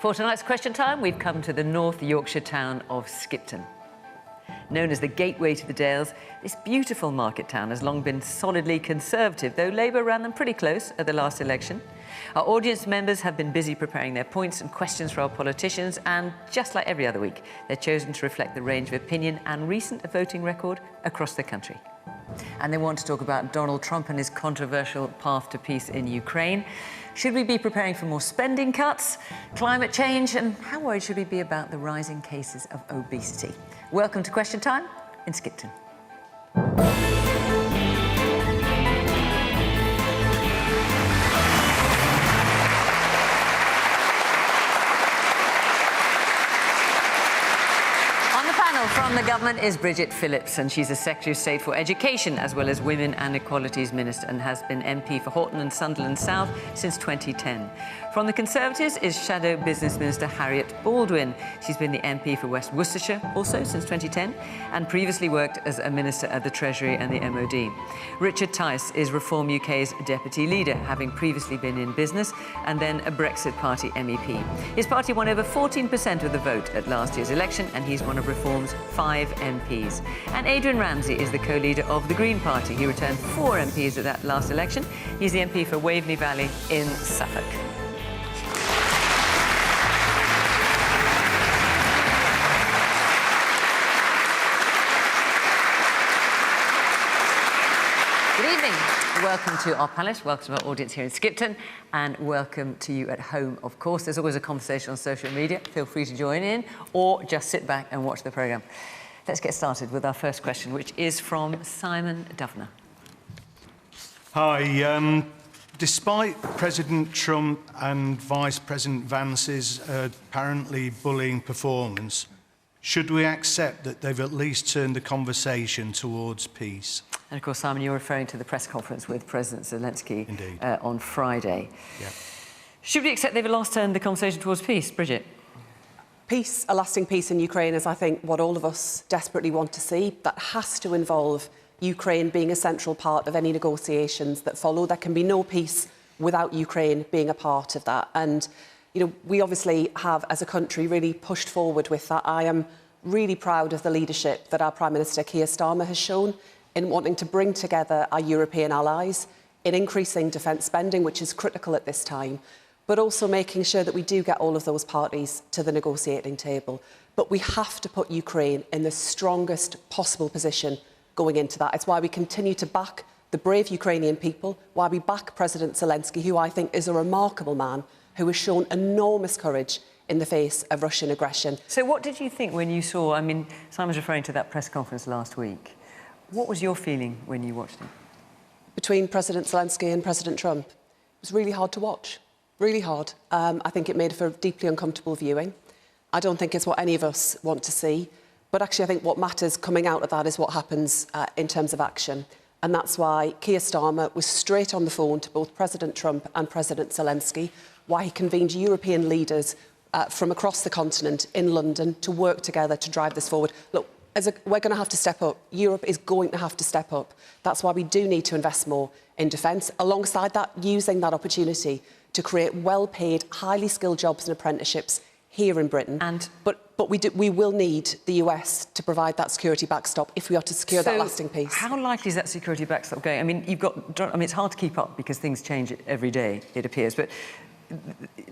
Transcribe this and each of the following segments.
For tonight's Question Time, we've come to the North Yorkshire town of Skipton. Known as the gateway to the Dales, this beautiful market town has long been solidly Conservative, though Labour ran them pretty close at the last election. Our audience members have been busy preparing their points and questions for our politicians, and just like every other week, they're chosen to reflect the range of opinion and recent voting record across the country. And they want to talk about Donald Trump and his controversial path to peace in Ukraine. Should we be preparing for more spending cuts, climate change, and how worried should we be about the rising cases of obesity? Welcome to Question Time in Skipton. From the government is Bridget Phillipson. She's a Secretary of State for Education as well as Women and Equalities Minister and has been MP for Horton and Sunderland South since 2010. From the Conservatives is Shadow Business Minister Harriett Baldwin. She's been the MP for West Worcestershire also since 2010 and previously worked as a Minister at the Treasury and the MOD. Richard Tice is Reform UK's Deputy Leader, having previously been in business and then a Brexit Party MEP. His party won over 14% of the vote at last year's election and he's one of Reform's 5 MPs. And Adrian Ramsay is the co-leader of the Green Party. He returned 4 MPs at that last election. He's the MP for Waveney Valley in Suffolk. Good evening. Welcome to our panellists, welcome to our audience here in Skipton, and welcome to you at home, of course. There's always a conversation on social media. Feel free to join in or just sit back and watch the programme. Let's get started with our first question, which is from Simon Dovner. Hi. Despite President Trump and Vice President Vance's apparently bullying performance, should we accept that they've at least turned the conversation towards peace? And of course, Simon, you're referring to the press conference with President Zelensky on Friday. Yeah. Should we accept they've at last turned the conversation towards peace? Bridget? Peace, a lasting peace in Ukraine is, I think, what all of us desperately want to see. That has to involve Ukraine being a central part of any negotiations that follow. There can be no peace without Ukraine being a part of that. And, you know, we obviously have, as a country, really pushed forward with that. I am really proud of the leadership that our Prime Minister Keir Starmer has shown in wanting to bring together our European allies, in increasing defence spending, which is critical at this time, but also making sure that we do get all of those parties to the negotiating table. But we have to put Ukraine in the strongest possible position going into that. It's why we continue to back the brave Ukrainian people, why we back President Zelensky, who I think is a remarkable man, who has shown enormous courage in the face of Russian aggression. So what did you think when you saw, I mean, Simon's referring to that press conference last week. What was your feeling when you watched it? Between President Zelensky and President Trump, it was really hard to watch. Really hard. I think it made for deeply uncomfortable viewing. I don't think it's what any of us want to see. But actually, I think what matters coming out of that is what happens in terms of action. And that's why Keir Starmer was straight on the phone to both President Trump and President Zelensky, why he convened European leaders from across the continent in London to work together to drive this forward. Look, we're going to have to step up. Europe is going to have to step up. That's why we do need to invest more in defence. Alongside that, using that opportunity to create well-paid, highly skilled jobs and apprenticeships here in Britain. But we will need the US to provide that security backstop if we are to secure that lasting peace. How likely is that security backstop going? I mean, it's hard to keep up because things change every day, it appears. But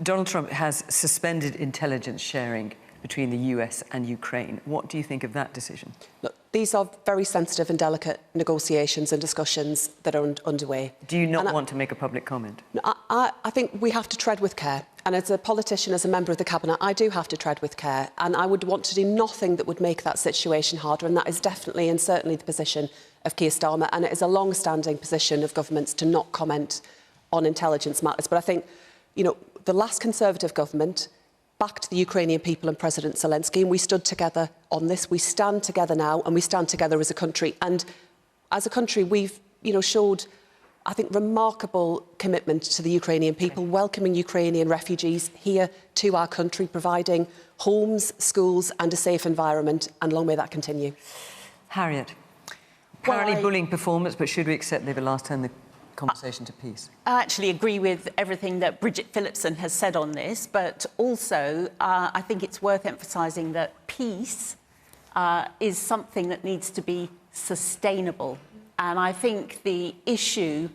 Donald Trump has suspended intelligence sharing between the US and Ukraine. What do you think of that decision? Look, these are very sensitive and delicate negotiations and discussions that are underway. Do you not want to make a public comment? No, I think we have to tread with care. And as a politician, as a member of the Cabinet, I do have to tread with care. And I would want to do nothing that would make that situation harder. And that is definitely and certainly the position of Keir Starmer. And it is a long-standing position of governments to not comment on intelligence matters. But I think, you know, the last Conservative government backed the Ukrainian people and President Zelensky, and we stood together on this. We stand together now, and we stand together as a country. And as a country, we've, you know, showed, I think, remarkable commitment to the Ukrainian people, welcoming Ukrainian refugees here to our country, providing homes, schools and a safe environment, and long may that continue. Harriett, apparently bullying performance, but should we accept they've at last turned the conversation to peace? I actually agree with everything that Bridget Phillipson has said on this, but also I think it's worth emphasising that peace is something that needs to be sustainable. And I think the issue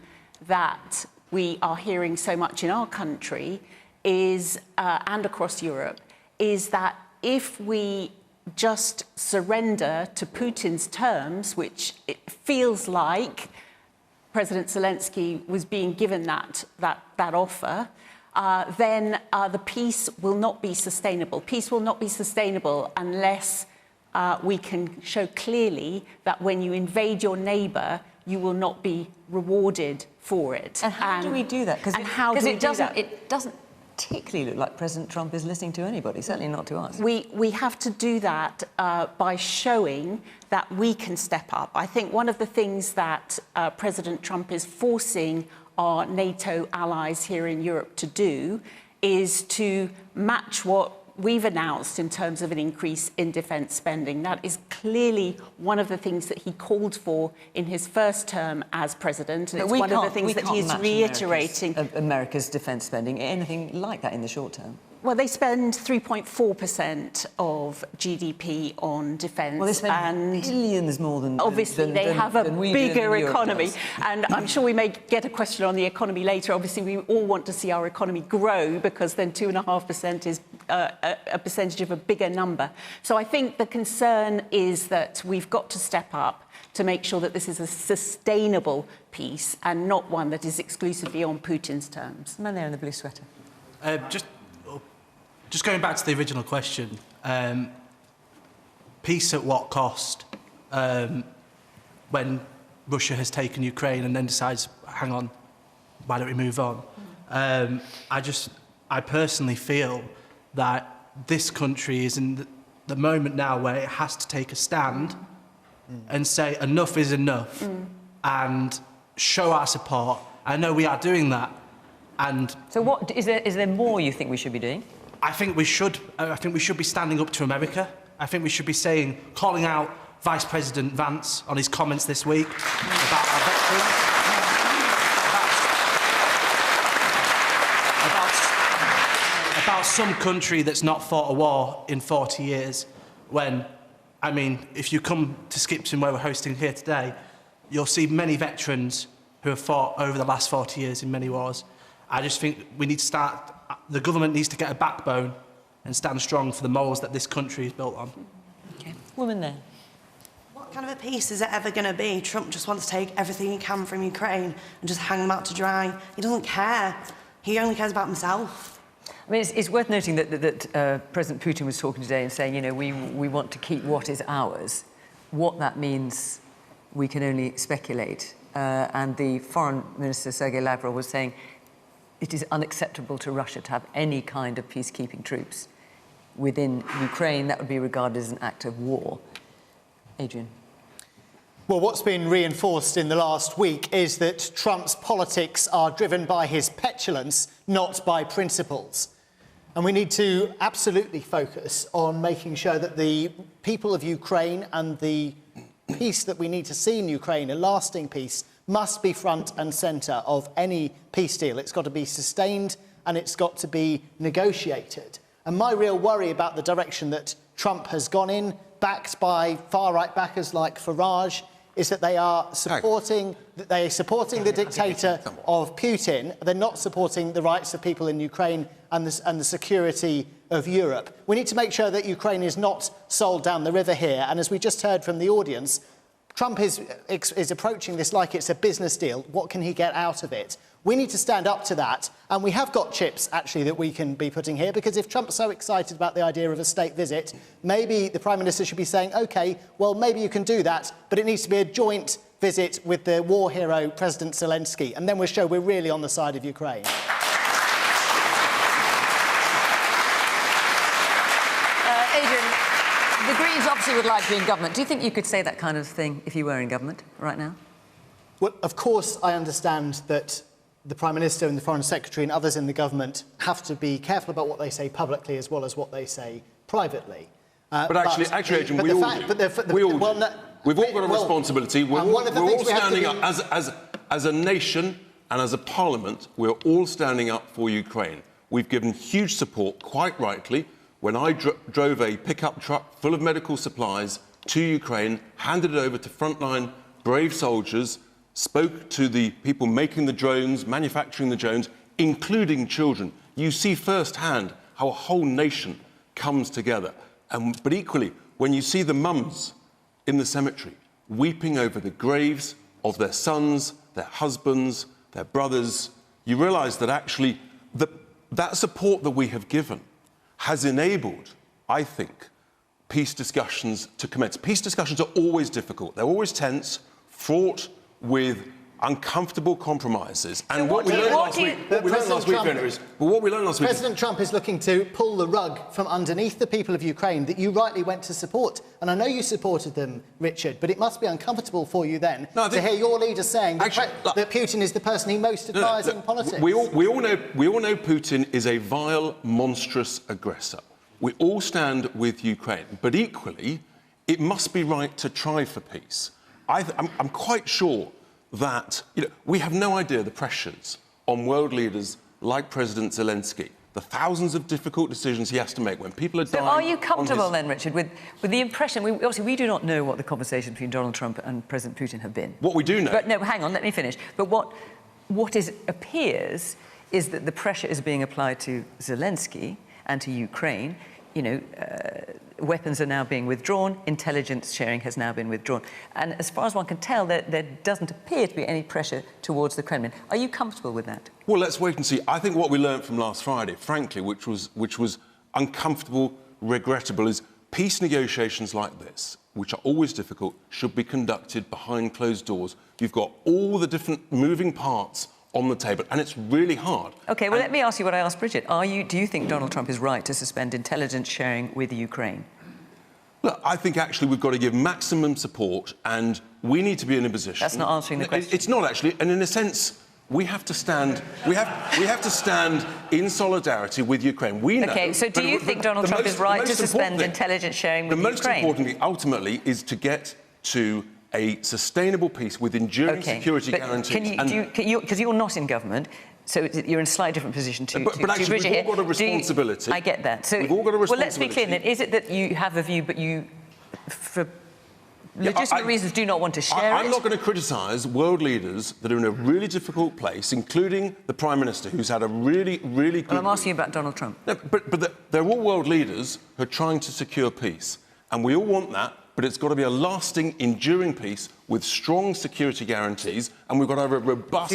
that we are hearing so much in our country is, and across Europe, is that if we just surrender to Putin's terms, which it feels like President Zelensky was being given that offer, then the peace will not be sustainable. Peace will not be sustainable unless we can show clearly that when you invade your neighbour, you will not be rewarded for it. And how do we do that? Because it doesn't particularly look like President Trump is listening to anybody, certainly not to us. We have to do that by showing that we can step up. I think one of the things that President Trump is forcing our NATO allies here in Europe to do is to match what we've announced in terms of an increase in defence spending. That is clearly one of the things that he called for in his first term as president, and it's one of the things that he's reiterating. America's defence spending, anything like that in the short term? Well, they spend 3.4% of GDP on defence. Well, they spend billions more than... Obviously, they have a bigger economy. And I'm sure we may get a question on the economy later. Obviously, we all want to see our economy grow, because then 2.5% is a percentage of a bigger number. So I think the concern is that we've got to step up to make sure that this is a sustainable peace and not one that is exclusively on Putin's terms. The man there in the blue sweater. Just going back to the original question, peace at what cost? When Russia has taken Ukraine and then decides, hang on, why don't we move on? I personally feel that this country is in the moment now where it has to take a stand and say enough is enough and show our support. I know we are doing that. And so what is there more you think we should be doing? I think we should be standing up to America. I think we should be calling out Vice President Vance on his comments this week about our veterans, about some country that's not fought a war in 40 years. When, I mean, if you come to Skipton, where we're hosting here today, you'll see many veterans who have fought over the last 40 years in many wars. I just think we need to start. The government needs to get a backbone and stand strong for the morals that this country is built on. Okay. Woman there. What kind of a peace is it ever going to be? Trump just wants to take everything he can from Ukraine and just hang them out to dry. He doesn't care. He only cares about himself. I mean, it's worth noting that President Putin was talking today and saying, you know, we want to keep what is ours. What that means, we can only speculate. And the Foreign Minister, Sergei Lavrov, was saying it is unacceptable to Russia to have any kind of peacekeeping troops within Ukraine. That would be regarded as an act of war. Adrian. Well, what's been reinforced in the last week is that Trump's politics are driven by his petulance, not by principles. And we need to absolutely focus on making sure that the people of Ukraine and the peace that we need to see in Ukraine, a lasting peace, must be front and centre of any peace deal. It's got to be sustained and it's got to be negotiated. And my real worry about the direction that Trump has gone in, backed by far-right backers like Farage, is that they are supporting the dictator of Putin. They're not supporting the rights of people in Ukraine and the security of Europe. We need to make sure that Ukraine is not sold down the river here. And as we just heard from the audience, Trump is approaching this like it's a business deal. What can he get out of it? We need to stand up to that. And we have got chips, actually, that we can be putting here, because if Trump's so excited about the idea of a state visit, maybe the Prime Minister should be saying, OK, well, maybe you can do that, but it needs to be a joint visit with the war hero, President Zelensky, and then we'll show we're really on the side of Ukraine. Adrian, the Greens obviously would like to be in government. Do you think you could say that kind of thing if you were in government right now? Well, of course, I understand that the Prime Minister and the Foreign Secretary and others in the government have to be careful about what they say publicly as well as what they say privately. But actually, Adrian, we've all got a responsibility. We're all standing up as a nation and as a parliament, we're all standing up for Ukraine. We've given huge support, quite rightly, when I drove a pickup truck full of medical supplies to Ukraine, handed it over to frontline brave soldiers, spoke to the people making the drones, manufacturing the drones, including children. You see firsthand how a whole nation comes together. But equally, when you see the mums in the cemetery weeping over the graves of their sons, their husbands, their brothers, you realise that actually that support that we have given has enabled, I think, peace discussions to commence. Peace discussions are always difficult. They're always tense, fraught with uncomfortable compromises. And what we learned last week, President Trump is looking to pull the rug from underneath the people of Ukraine that you rightly went to support. And I know you supported them, Richard, but it must be uncomfortable for you then to hear your leader saying that Putin is the person he most admires in politics. We all know Putin is a vile, monstrous aggressor. We all stand with Ukraine, but equally, it must be right to try for peace. I'm quite sure that we have no idea the pressures on world leaders like President Zelensky, the thousands of difficult decisions he has to make when people are dying. So are you comfortable then, Richard, with the impression... obviously, we do not know what the conversations between Donald Trump and President Putin have been. What we do know... But no, hang on, let me finish. But what appears is that the pressure is being applied to Zelensky and to Ukraine. Weapons are now being withdrawn, intelligence sharing has now been withdrawn. And as far as one can tell, there doesn't appear to be any pressure towards the Kremlin. Are you comfortable with that? Well, let's wait and see. I think what we learned from last Friday, frankly, which was uncomfortable, regrettable, is peace negotiations like this, which are always difficult, should be conducted behind closed doors. You've got all the different moving parts on the table, and it's really hard. OK, well, let me ask you what I asked Bridget. Do you think Donald Trump is right to suspend intelligence sharing with Ukraine? Look, I think actually we've got to give maximum support, and we need to be in a position... That's not answering the question. It's not actually, and in a sense, we have to stand... We have to stand in solidarity with Ukraine. We know... OK, so do you think Donald Trump is right to suspend intelligence sharing with Ukraine? The most important thing, ultimately, is to get to a sustainable peace with enduring security guarantees. Because you're not in government, so you're in a slightly different position to But actually, we've all got a responsibility. I get that. So we've all got a responsibility. Well, let's be clear then. Is it that you have a view, but you, for legitimate reasons, do not want to share it? I'm not going to criticise world leaders that are in a really difficult place, including the Prime Minister, who's had a really, really good... Well, I'm asking you about Donald Trump. No, but they're all world leaders who are trying to secure peace. And we all want that. But it's got to be a lasting, enduring peace with strong security guarantees, and we've got to have a robust,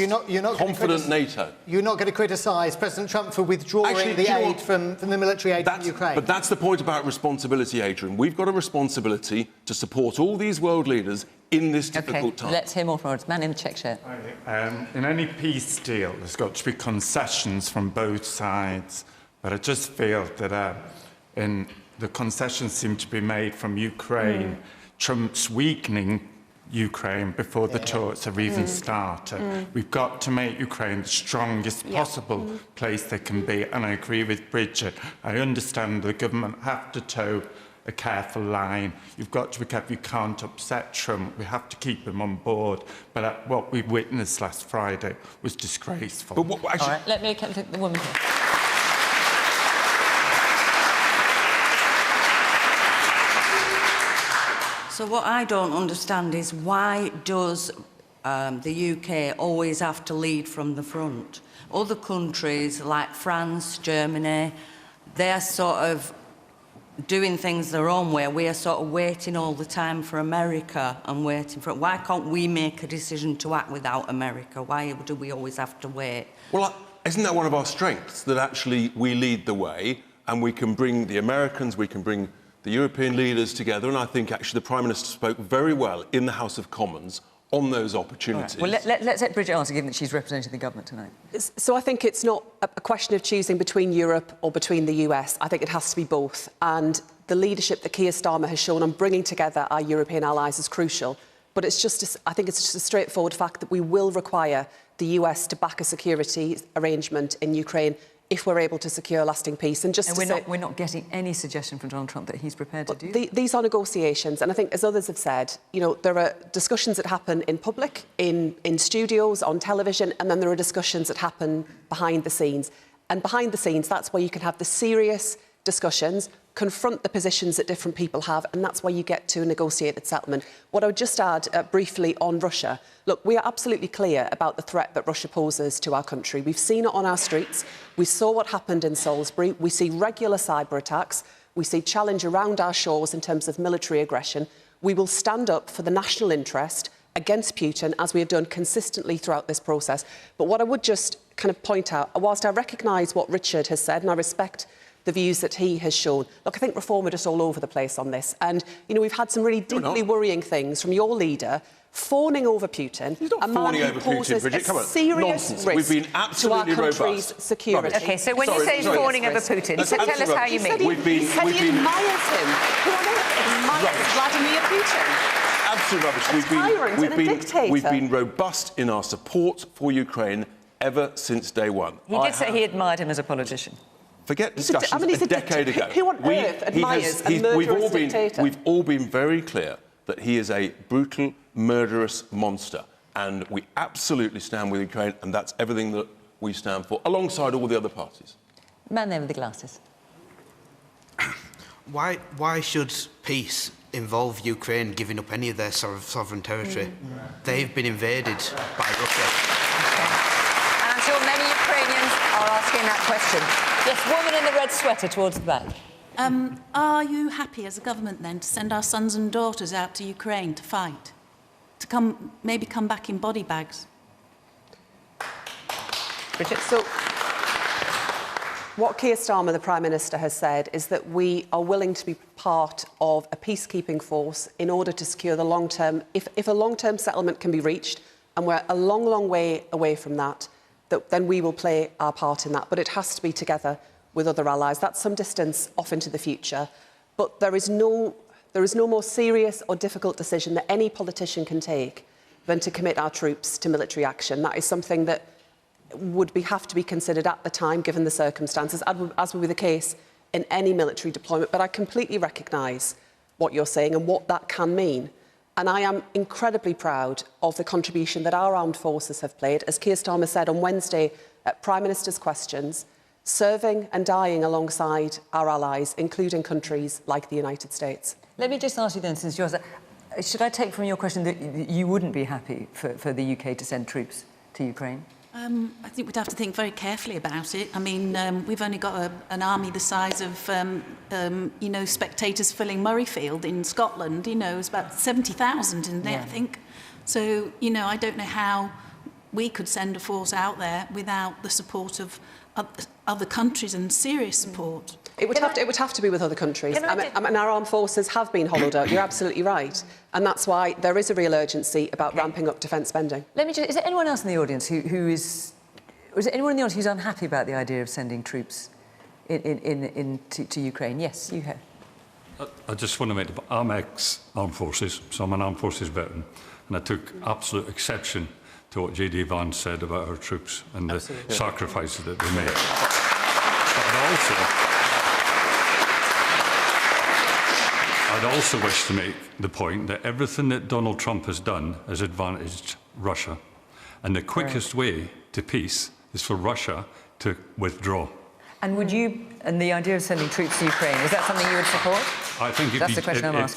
confident NATO. You're not going to criticise President Trump for withdrawing the aid from the military aid from Ukraine? But that's the point about responsibility, Adrian. We've got a responsibility to support all these world leaders in this difficult time. Let's hear more from our man in the check shirt. In any peace deal, there's got to be concessions from both sides. But I just feel that the concessions seem to be made from Ukraine. Trump's weakening Ukraine before the talks have even started. We've got to make Ukraine the strongest possible place they can be. And I agree with Bridget. I understand the government have to toe a careful line. You've got to be careful. You can't upset Trump. We have to keep him on board. But what we witnessed last Friday was disgraceful. All right, let me come to the woman here. So what I don't understand is why does the UK always have to lead from the front? Other countries like France, Germany, they're sort of doing things their own way. We are sort of waiting all the time for America and waiting for... Why can't we make a decision to act without America? Why do we always have to wait? Well, isn't that one of our strengths, that actually we lead the way and we can bring the Americans, we can bring the European leaders together, and I think actually the Prime Minister spoke very well in the House of Commons on those opportunities. Right. Well, let's let Bridget answer, given that she's representing the government tonight. So I think it's not a question of choosing between Europe or between the US. I think it has to be both. And the leadership that Keir Starmer has shown on bringing together our European allies is crucial. But it's just, I think it's just a straightforward fact that we will require the US to back a security arrangement in Ukraine if we're able to secure lasting peace. And just we're not getting any suggestion from Donald Trump that he's prepared to do that. These are negotiations, and I think, as others have said, you know, there are discussions that happen in public, in studios, on television, and then there are discussions that happen behind the scenes. And behind the scenes, that's where you can have the serious discussions, confront the positions that different people have, and that's why you get to a negotiated settlement. What I would just add briefly on Russia, look, we are absolutely clear about the threat that Russia poses to our country. We've seen it on our streets. We saw what happened in Salisbury. We see regular cyber attacks. We see challenge around our shores in terms of military aggression. We will stand up for the national interest against Putin, as we have done consistently throughout this process. But what I would just kind of point out, whilst I recognise what Richard has said, and I respect the views that he has shown. Look, I think Reform are just all over the place on this. And, you know, we've had some really deeply worrying things from your leader fawning over Putin. He's not fawning over Putin, Bridget. Come on. Serious risk We've been absolutely to our country's robust. security. OK, so when you say fawning over Putin, so tell us how you mean. He said he admires him. Who on earth admires Vladimir Putin? Absolutely rubbish. We've been robust in our support for Ukraine ever since day one. He did say he admired him as a politician. Forget discussions a decade ago. Who on earth admires a murderous dictator? We've all been very clear that he is a brutal, murderous monster. And we absolutely stand with Ukraine, and that's everything that we stand for, alongside all the other parties. Man there with the glasses. Why should peace involve Ukraine giving up any of their sovereign territory? They've been invaded by Russia. And I'm sure many Ukrainians are asking that question. Yes, woman in the red sweater towards the back. Are you happy as a government then to send our sons and daughters out to Ukraine to fight? To maybe come back in body bags? Bridget, so what Keir Starmer, the Prime Minister, has said is that we are willing to be part of a peacekeeping force in order to secure the long-term... If a long-term settlement can be reached, and we're a long, long way away from that, then we will play our part in that. But it has to be together with other allies. That's some distance off into the future. But there is no more serious or difficult decision that any politician can take than to commit our troops to military action. That is something that would have to be considered at the time, given the circumstances, as would be the case in any military deployment. But I completely recognise what you're saying and what that can mean. And I am incredibly proud of the contribution that our armed forces have played, as Keir Starmer said on Wednesday at Prime Minister's Questions, serving and dying alongside our allies, including countries like the United States. Let me just ask you then, since yours... should I take from your question that you wouldn't be happy for the UK to send troops to Ukraine? I think we'd have to think very carefully about it. I mean, we've only got an army the size of, you know, spectators filling Murrayfield in Scotland. You know, it's about 70,000 in there, I think. So, you know, I don't know how we could send a force out there without the support of other countries and serious support. It would have to be with other countries. I mean, our armed forces have been hollowed out. You're absolutely right. And that's why there is a real urgency about ramping up defence spending. Let me just... Is there anyone else in the audience who is... Is there anyone in the audience who's unhappy about the idea of sending troops to Ukraine? Yes, you have. I just want to make... I'm ex-armed forces, so I'm an armed forces veteran. And I took absolute exception to what J.D. Vance said about our troops and the sacrifices that they made. But I'd also wish to make the point that everything that Donald Trump has done has advantaged Russia. And the quickest way to peace is for Russia to withdraw. And would you... And the idea of sending troops to Ukraine, is that something you would support? I think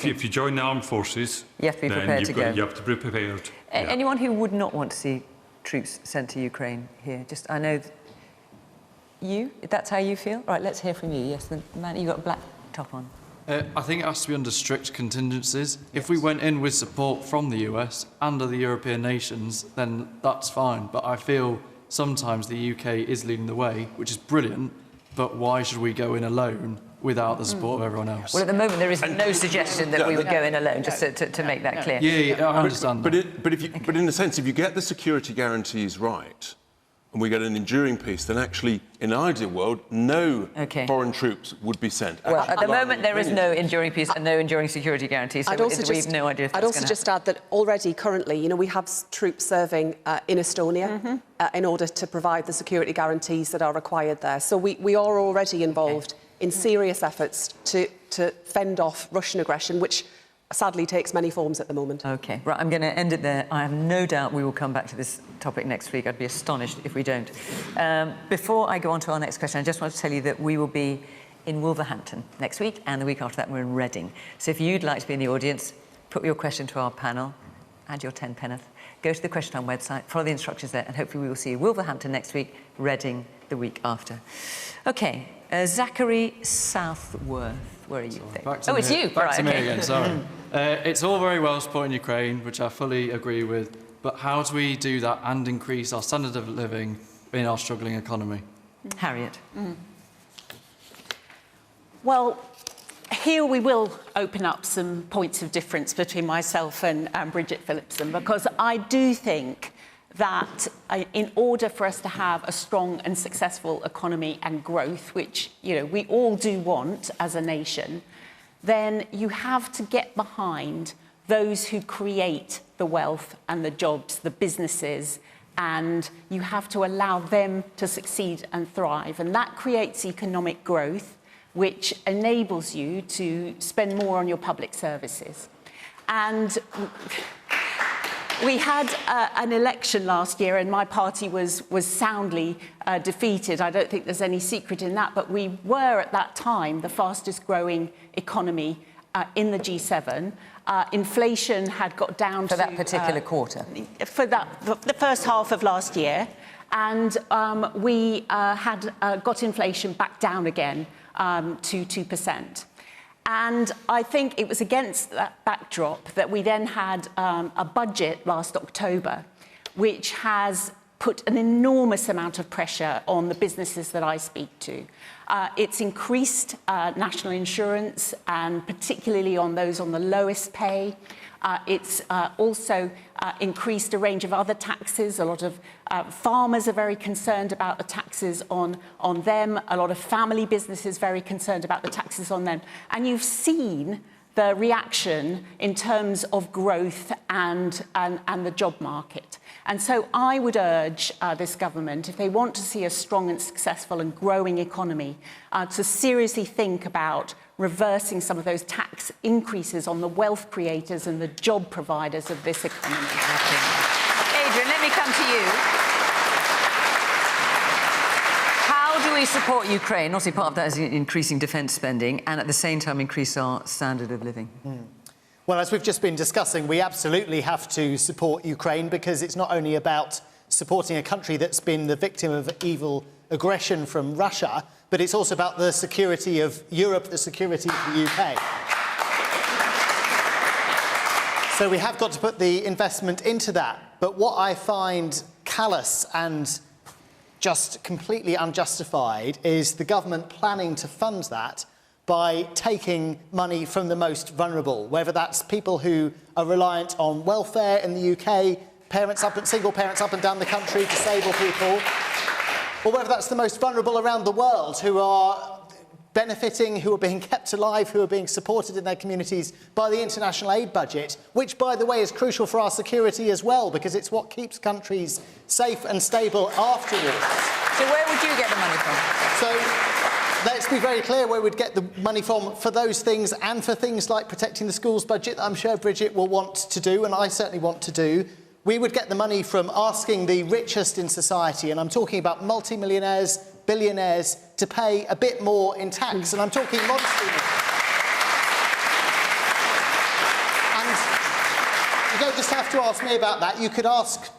if you join the armed forces, you have to be prepared to go. You have to be prepared. Anyone who would not want to see troops sent to Ukraine here? Just, I know... You? That's how you feel? Right, let's hear from you. Yes, the man... You've got a black top on. I think it has to be under strict contingencies. If we went in with support from the US and other European nations, then that's fine. But I feel sometimes the UK is leading the way, which is brilliant, but why should we go in alone without the support of everyone else? Well, at the moment, there is no suggestion that we would go in alone, just to make that clear. Yeah, I understand but in a sense, if you get the security guarantees right, and we get an enduring peace, then actually, in an ideal world, no foreign troops would be sent. Well, at the moment, there is no enduring peace and no enduring security guarantee, so we have no idea if that's I'd also just add that already, currently, you know, we have troops serving in Estonia in order to provide the security guarantees that are required there. So we are already involved in serious efforts to fend off Russian aggression, which sadly takes many forms at the moment. OK, right, I'm going to end it there. I have no doubt we will come back to this topic next week. I'd be astonished if we don't. Before I go on to our next question, I just want to tell you that we will be in Wolverhampton next week, and the week after that we're in Reading. So if you'd like to be in the audience, put your question to our panel, add your 10 penneth, go to the Question Time website, follow the instructions there, and hopefully we will see you Wolverhampton next week, Reading the week after. OK, Zachary Southworth. Where are you? Oh, it's you. Back to me again, sorry. It's all very well supporting Ukraine, which I fully agree with, but how do we do that and increase our standard of living in our struggling economy? Harriet. Well, here we will open up some points of difference between myself and Bridget Phillipson, because I do think that in order for us to have a strong and successful economy and growth, which, you know, we all do want as a nation, then you have to get behind those who create the wealth and the jobs, the businesses, and you have to allow them to succeed and thrive. And that creates economic growth, which enables you to spend more on your public services. And we had an election last year, and my party was soundly defeated. I don't think there's any secret in that, but we were at that time the fastest growing economy in the G7. Inflation had got down for that particular quarter. For the first half of last year, and we had got inflation back down again to 2%. And I think it was against that backdrop that we then had a budget last October, which has put an enormous amount of pressure on the businesses that I speak to. It's increased national insurance, and particularly on those on the lowest pay. It's also increased a range of other taxes. A lot of farmers are very concerned about the taxes on them. A lot of family businesses very concerned about the taxes on them. And you've seen the reaction in terms of growth and the job market. And so I would urge this government, if they want to see a strong and successful and growing economy, to seriously think about reversing some of those tax increases on the wealth creators and the job providers of this economy. Adrian, let me come to you. How do we support Ukraine? Obviously, part of that is increasing defence spending and at the same time increase our standard of living. Well, as we've just been discussing, we absolutely have to support Ukraine, because it's not only about supporting a country that's been the victim of evil aggression from Russia, but it's also about the security of Europe, the security of the UK. So we have got to put the investment into that. But what I find callous and just completely unjustified is the government planning to fund that by taking money from the most vulnerable, whether that's people who are reliant on welfare in the UK, single parents up and down the country, disabled people, or whether that's the most vulnerable around the world who are benefiting, who are being kept alive, who are being supported in their communities by the international aid budget, which, by the way, is crucial for our security as well, because it's what keeps countries safe and stable afterwards. So where would you get the money from? So let's be very clear where we'd get the money from for those things, and for things like protecting the schools budget that I'm sure Bridget will want to do, and I certainly want to do. We would get the money from asking the richest in society, and I'm talking about multimillionaires, billionaires, to pay a bit more in tax, and I'm talking monster. And you don't just have to ask me about that. You could ask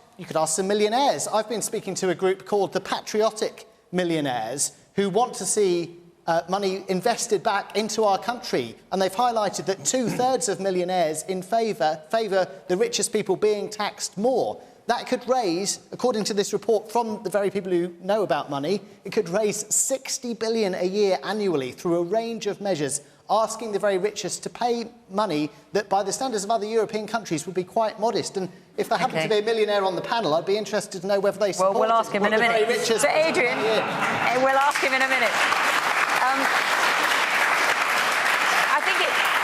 some millionaires. I've been speaking to a group called the Patriotic Millionaires, who want to see money invested back into our country, and they've highlighted that 2/3 of millionaires favour the richest people being taxed more. That could raise, according to this report from the very people who know about money, it could raise 60 billion a year annually through a range of measures asking the very richest to pay money that, by the standards of other European countries, would be quite modest. And if there happened to be a millionaire on the panel, I'd be interested to know whether they support we'll ask him in a minute. So, Adrian, we'll ask him in a minute.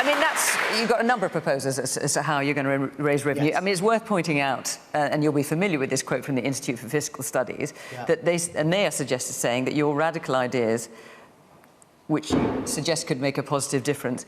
I mean, you've got a number of proposals as to how you're going to raise revenue. Yes. I mean, it's worth pointing out, and you'll be familiar with this quote from the Institute for Fiscal Studies, that they are saying that your radical ideas, which you suggest could make a positive difference,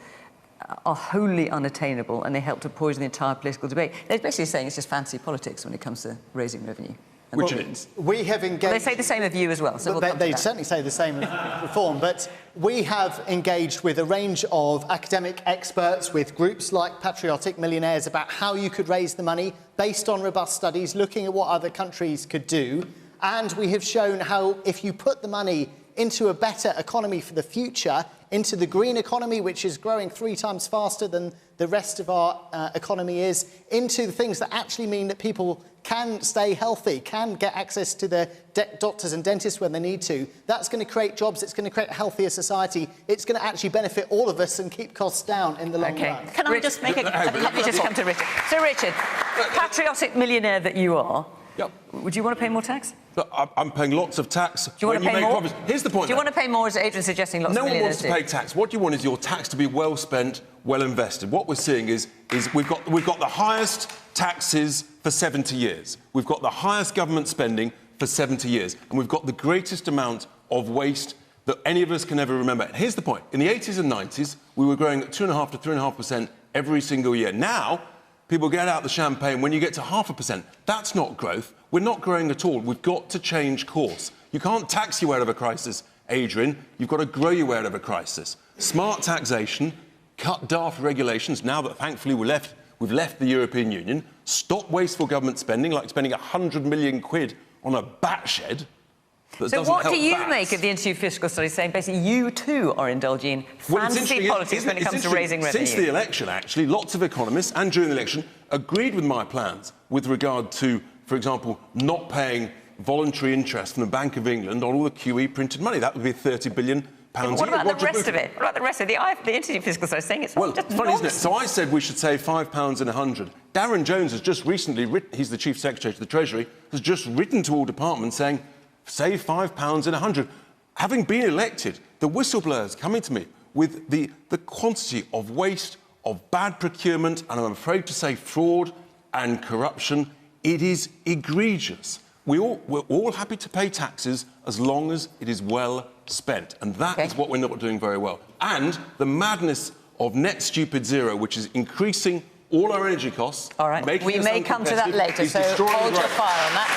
are wholly unattainable, and they help to poison the entire political debate. They're basically saying it's just fancy politics when it comes to raising revenue. Which is. We have engaged... Well, they say the same of you as well. So they certainly say the same of reform, but we have engaged with a range of academic experts, with groups like Patriotic Millionaires, about how you could raise the money based on robust studies, looking at what other countries could do. And we have shown how, if you put the money into a better economy for the future, into the green economy, which is growing 3 times faster than the rest of our economy is, into the things that actually mean that people can stay healthy, can get access to their doctors and dentists when they need to. That's going to create jobs, it's going to create a healthier society, it's going to actually benefit all of us and keep costs down in the long run. Can I just make let me just come to Richard. So, Richard, patriotic millionaire that you are, would you want to pay more tax? I'm paying lots of tax. Do you want to pay more? Here's the point. Do you want to pay more, as Adrian suggesting lots of millionaires No one wants to pay tax. What you want is your tax to be well spent, well invested. What we're seeing is we've got the highest taxes for 70 years. We've got the highest government spending for 70 years. And we've got the greatest amount of waste that any of us can ever remember. And here's the point. In the 80s and 90s, we were growing at 2.5 to 3.5% every single year. Now, people get out the champagne when you get to 0.5%. That's not growth. We're not growing at all. We've got to change course. You can't tax your way out of a crisis, Adrian. You've got to grow your way out of a crisis. Smart taxation, cut daft regulations, now that thankfully we've left the European Union, stop wasteful government spending, like spending 100 million quid on a bat shed. So what do you make of the Institute of Fiscal Studies saying basically you too are indulging fancy politics when it comes to raising revenue? Since the election, actually, lots of economists, and during the election, agreed with my plans with regard to, for example, not paying voluntary interest from the Bank of England on all the QE printed money. That would be £30 billion a year. What about the rest of it? What about the rest of it? The Institute of Fiscal Studies saying it's just funny, nonsense. isn't it? So I said we should save £5 in 100. Darren Jones has just recently written, he's the Chief Secretary to the Treasury, has just written to all departments saying, save £5 in 100. Having been elected, the whistleblowers coming to me with the quantity of waste, of bad procurement, and I'm afraid to say fraud and corruption, it is egregious. We're all happy to pay taxes as long as it is well spent, and that is what we're not doing very well. And the madness of net stupid zero, which is increasing all our energy costs. All right, we may come to that later, so hold your fire on that.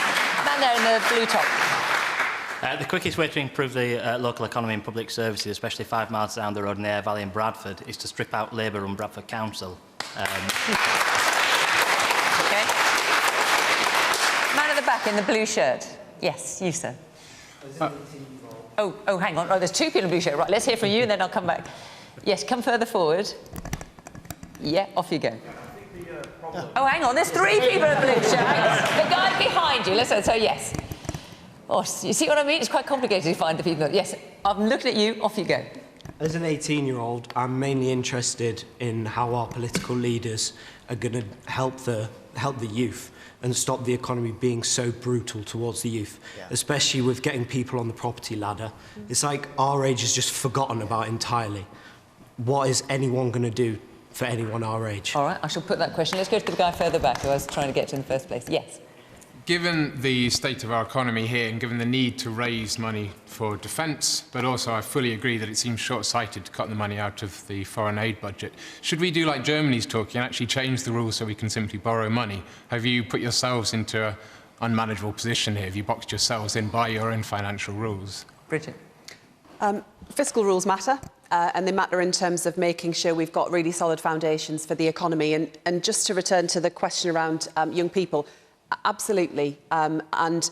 Man there in the blue top. The quickest way to improve the local economy and public services, especially 5 miles down the road in the Air Valley in Bradford, is to strip out Labour and Bradford Council. OK. Man at the back in the blue shirt. Yes, you, sir. Oh, hang on. Oh, there's 2 people in blue shirt. Right, let's hear from you, and then I'll come back. Yes, come further forward. Yeah, off you go. Oh, hang on. There's 3 people in blue shirt. The guy behind you. Listen, so yes. Oh, you see what I mean? It's quite complicated to find the people. Yes, I'm looking at you. Off you go. As an 18-year-old, I'm mainly interested in how our political leaders are going to help the youth and stop the economy being so brutal towards the youth, especially with getting people on the property ladder. It's like our age is just forgotten about entirely. What is anyone going to do for anyone our age? All right, I shall put that question. Let's go to the guy further back who I was trying to get to in the first place. Yes. Given the state of our economy here and given the need to raise money for defence, but also I fully agree that it seems short-sighted to cut the money out of the foreign aid budget, should we do like Germany's talking and actually change the rules so we can simply borrow money? Have you put yourselves into an unmanageable position here? Have you boxed yourselves in by your own financial rules? Bridget. Fiscal rules matter. And they matter in terms of making sure we've got really solid foundations for the economy. And just to return to the question around young people, absolutely. And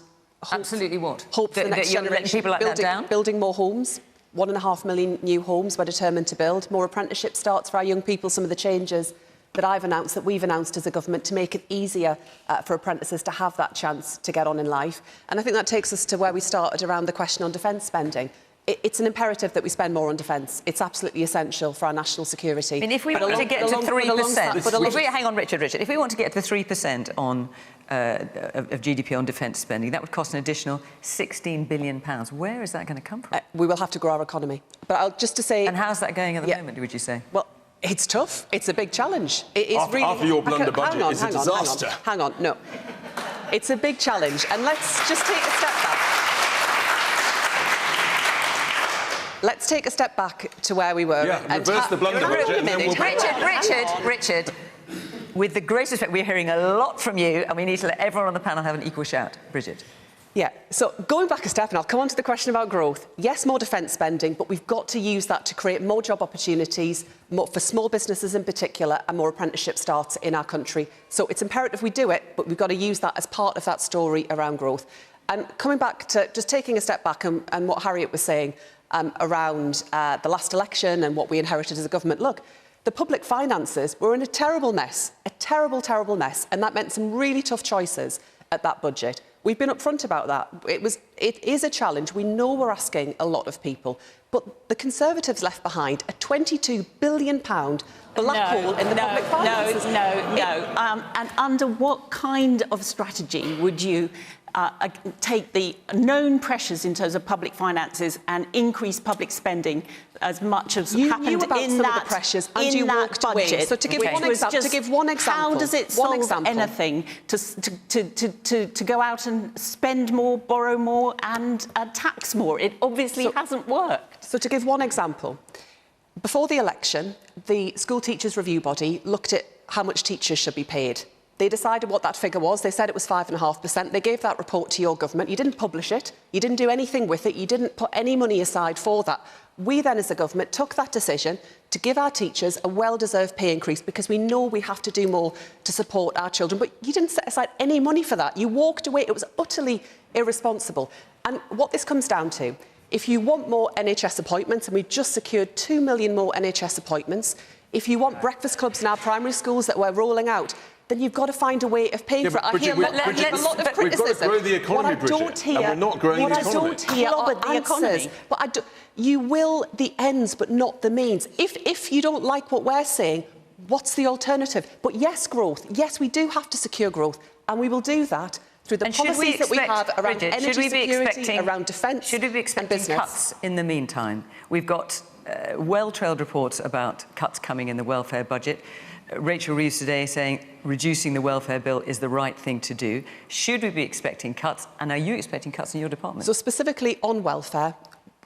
absolutely what? Hope for the next generation. People like that down? Building more homes. 1.5 million new homes we're determined to build. More apprenticeship starts for our young people. Some of the changes that I've announced, that we've announced as a government, to make it easier for apprentices to have that chance to get on in life. And I think that takes us to where we started around the question on defence spending. it's an imperative that we spend more on defence. It's absolutely essential for our national security. I mean, if we want to get to 3%, hang on, Richard, if we want to get to 3% on of GDP on defence spending, that would cost an additional £16 billion. Where is that going to come from? We will have to grow our economy. But just to say... And how's that going at the moment, would you say? Well, it's tough. It's a big challenge. It is after your blunder budget is a disaster. Hang on, no. It's a big challenge. And let's just take a step back. Let's take a step back to where we were. Yeah, reverse the blunder budget. And then we'll... Richard, with the greatest respect, we're hearing a lot from you, and we need to let everyone on the panel have an equal shout. Bridget. Yeah, so going back a step, and I'll come on to the question about growth. Yes, more defence spending, but we've got to use that to create more job opportunities, more for small businesses in particular, and more apprenticeship starts in our country. So it's imperative we do it, but we've got to use that as part of that story around growth. And coming back to just taking a step back and what Harriett was saying around the last election and what we inherited as a government, look, the public finances were in a terrible mess, a terrible, terrible mess, and that meant some really tough choices at that budget. We've been upfront about that. It is a challenge. We know we're asking a lot of people, but the Conservatives left behind a £22 billion black hole in the public finances. And under what kind of strategy would you take the known pressures in terms of public finances and increase public spending as much as happened in that pressures and you walked budget? Away. So to give one example, how does it solve anything to go out and spend more, borrow more, and tax more? It obviously hasn't worked. So to give one example, before the election, the School Teachers Review Body looked at how much teachers should be paid. They decided what that figure was. They said it was 5.5%. They gave that report to your government. You didn't publish it. You didn't do anything with it. You didn't put any money aside for that. We then, as a government, took that decision to give our teachers a well-deserved pay increase because we know we have to do more to support our children. But you didn't set aside any money for that. You walked away. It was utterly irresponsible. And what this comes down to, if you want more NHS appointments, and we've just secured 2 million more NHS appointments, if you want breakfast clubs in our primary schools that we're rolling out, then you've got to find a way of paying for it. I hear a lot of criticism. We've got to grow the economy, Bridget, and we're not growing the economy. What I don't hear are answers. But you will the ends, but not the means. If you don't like what we're saying, what's the alternative? But yes, growth. Yes, we do have to secure growth, and we will do that through the policies that we have around energy security, around defence. Should we be expecting cuts in the meantime? We've got well-trailed reports about cuts coming in the welfare budget. Rachel Reeves today saying reducing the welfare bill is the right thing to do. Should we be expecting cuts? And are you expecting cuts in your department? So specifically on welfare,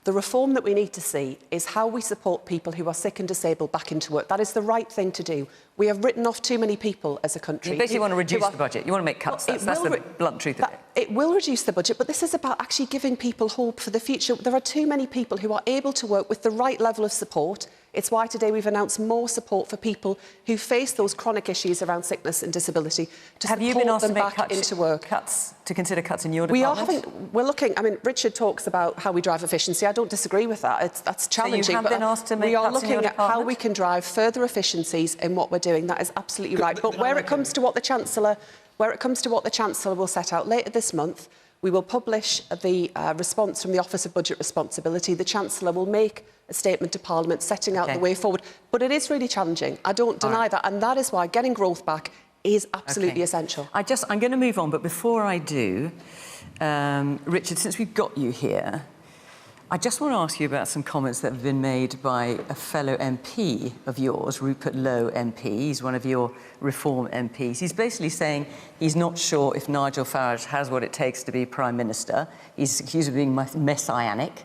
the reform that we need to see is how we support people who are sick and disabled back into work. That is the right thing to do. We have written off too many people as a country. You basically want to reduce the budget. You want to make cuts. That's the blunt truth of it. It will reduce the budget, but this is about actually giving people hope for the future. There are too many people who are able to work with the right level of support. It's why today we've announced more support for people who face those chronic issues around sickness and disability to support them back into work. To consider cuts in your department? We're looking, I mean, Richard talks about how we drive efficiency. I don't disagree with that. That's challenging. So you have been asked to make cuts in your department? We are looking at how we can drive further efficiencies in what we're doing. That is absolutely right. But where it comes to what the Chancellor will set out later this month, we will publish the response from the Office of Budget Responsibility. The Chancellor will make a statement to Parliament setting out the way forward. But it is really challenging. I don't deny that. And that is why getting growth back is absolutely essential. I'm going to move on, but before I do, Richard, since we've got you here, I just want to ask you about some comments that have been made by a fellow MP of yours, Rupert Lowe MP. He's one of your Reform MPs. He's basically saying he's not sure if Nigel Farage has what it takes to be Prime Minister. He's accused of being messianic.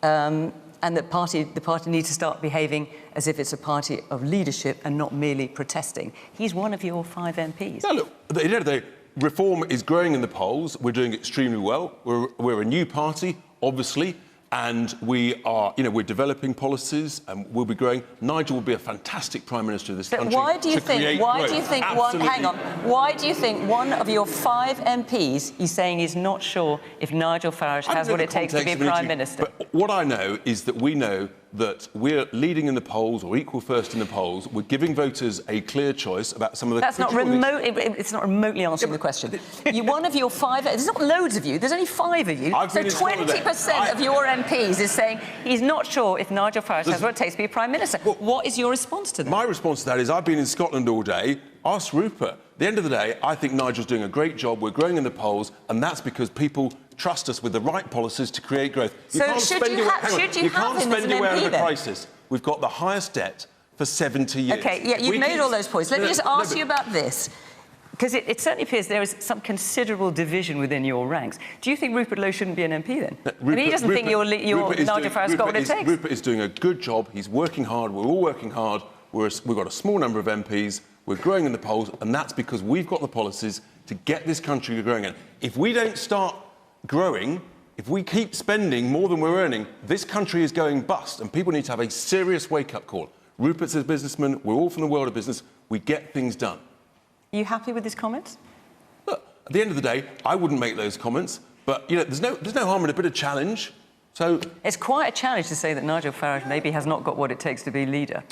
And that the party needs to start behaving as if it's a party of leadership and not merely protesting. He's one of your 5 MPs. Now, look, at the end of the day, Reform is growing in the polls. We're doing extremely well. We're a new party, obviously, and we are, we're developing policies and we'll be growing. Nigel will be a fantastic Prime Minister of this country. Why do you think one of your 5 MPs is saying he's not sure if Nigel Farage has what it takes to be Prime Minister? But what I know is that we know that we're leading in the polls or equal first in the polls. We're giving voters a clear choice about some of the... That's not it's not remotely answering the question. One of your 5... There's not loads of you. There's only 5 of you. So 20% of your MPs is saying he's not sure if Nigel Farage has what it takes to be a Prime Minister. Well, what is your response to that? My response to that is I've been in Scotland all day. Ask Rupert. At the end of the day, I think Nigel's doing a great job. We're growing in the polls, and that's because people trust us with the right policies to create growth. So should you have him as an MP, out of a crisis. We've got the highest debt for 70 years. OK, yeah, you've made all those points. Let me just ask you about this, because it certainly appears there is some considerable division within your ranks. Do you think Rupert Lowe shouldn't be an MP, then? He doesn't think your Nigel Farage's got what it takes. Rupert is doing a good job. He's working hard. We're all working hard. We've got a small number of MPs. We're growing in the polls, and that's because we've got the policies to get this country growing again. If we don't start growing, if we keep spending more than we're earning, this country is going bust, and people need to have a serious wake-up call. Rupert's a businessman. We're all from the world of business. We get things done. Are you happy with his comments? Look, at the end of the day, I wouldn't make those comments, but, you know, there's no harm in a bit of challenge. So it's quite a challenge to say that Nigel Farage maybe has not got what it takes to be leader,